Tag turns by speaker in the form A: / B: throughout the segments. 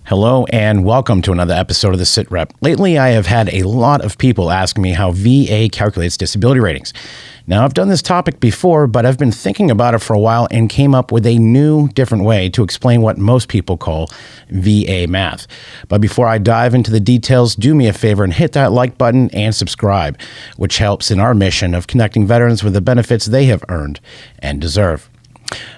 A: Hello and welcome to another episode of the SITREP. Lately, I have had a lot of people ask me how VA calculates disability ratings. Now, I've done this topic before, but I've been thinking about it for a while and came up with a new, different way to explain what most people call VA math. But before I dive into the details, do me a favor and hit that like button and subscribe, which helps in our mission of connecting veterans with the benefits they have earned and deserve.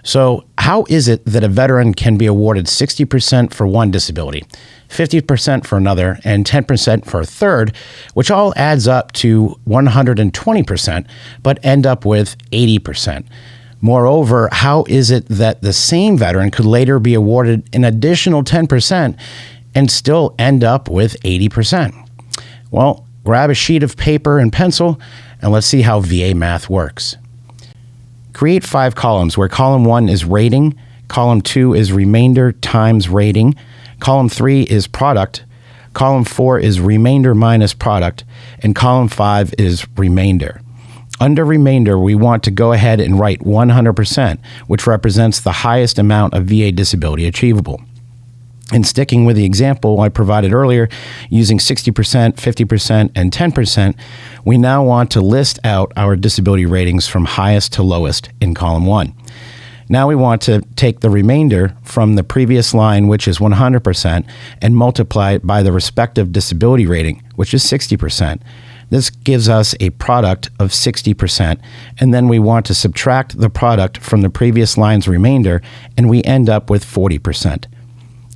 A: So how is it that a veteran can be awarded 60% for one disability, 50% for another, and 10% for a third, which all adds up to 120%, but end up with 80%? Moreover, how is it that the same veteran could later be awarded an additional 10% and still end up with 80%? Well, grab a sheet of paper and pencil, and let's see how VA math works. Create 5 columns where column 1 is rating, column 2 is remainder times rating, column 3 is product, column 4 is remainder minus product, and column 5 is remainder. Under remainder, we want to go ahead and write 100%, which represents the highest amount of VA disability achievable. And sticking with the example I provided earlier, using 60%, 50%, and 10%, we now want to list out our disability ratings from highest to lowest in column 1. Now we want to take the remainder from the previous line, which is 100%, and multiply it by the respective disability rating, which is 60%. This gives us a product of 60%, and then we want to subtract the product from the previous line's remainder, and we end up with 40%.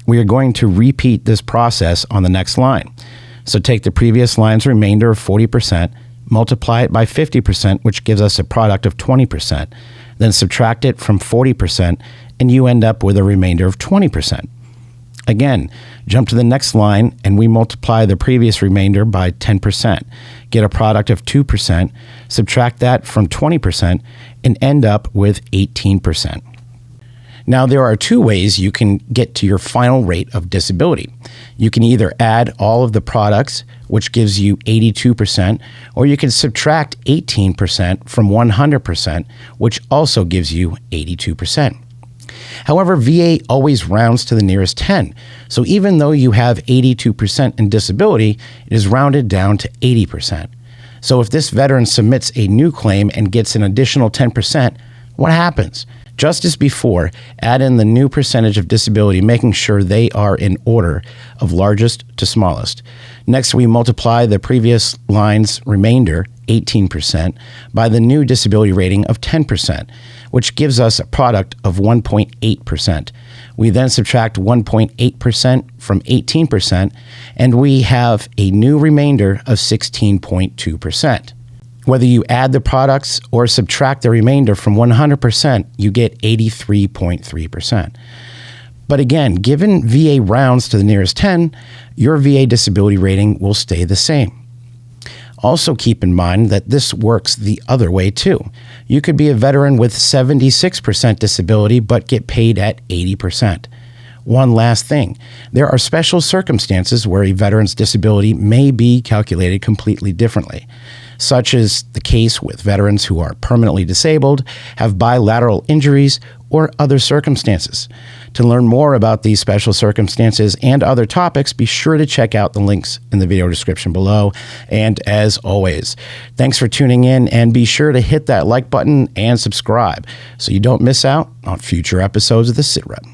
A: We are going to repeat this process on the next line. So take the previous line's remainder of 40%, multiply it by 50%, which gives us a product of 20%. Then subtract it from 40%, and you end up with a remainder of 20%. Again, jump to the next line, and we multiply the previous remainder by 10%, get a product of 2%, subtract that from 20%, and end up with 18%. Now, there are 2 ways you can get to your final rate of disability. You can either add all of the products, which gives you 82%, or you can subtract 18% from 100%, which also gives you 82%. However, VA always rounds to the nearest 10. So even though you have 82% in disability, it is rounded down to 80%. So if this veteran submits a new claim and gets an additional 10%, what happens? Just as before, add in the new percentage of disability, making sure they are in order of largest to smallest. Next, we multiply the previous line's remainder, 18%, by the new disability rating of 10%, which gives us a product of 1.8%. We then subtract 1.8% from 18%, and we have a new remainder of 16.2%. Whether you add the products or subtract the remainder from 100%, you get 83.3%. But again, given VA rounds to the nearest 10, your VA disability rating will stay the same. Also keep in mind that this works the other way too. You could be a veteran with 76% disability but get paid at 80%. One last thing, there are special circumstances where a veteran's disability may be calculated completely differently, such as the case with veterans who are permanently disabled, have bilateral injuries, or other circumstances. To learn more about these special circumstances and other topics, be sure to check out the links in the video description below. And as always, thanks for tuning in, and be sure to hit that like button and subscribe so you don't miss out on future episodes of the SITREP.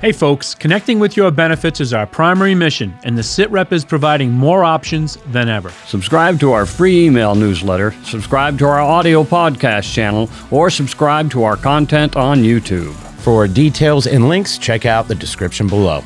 B: Hey folks, connecting with your benefits is our primary mission, and the SITREP is providing more options than ever.
C: Subscribe to our free email newsletter, subscribe to our audio podcast channel, or subscribe to our content on YouTube.
A: For details and links, check out the description below.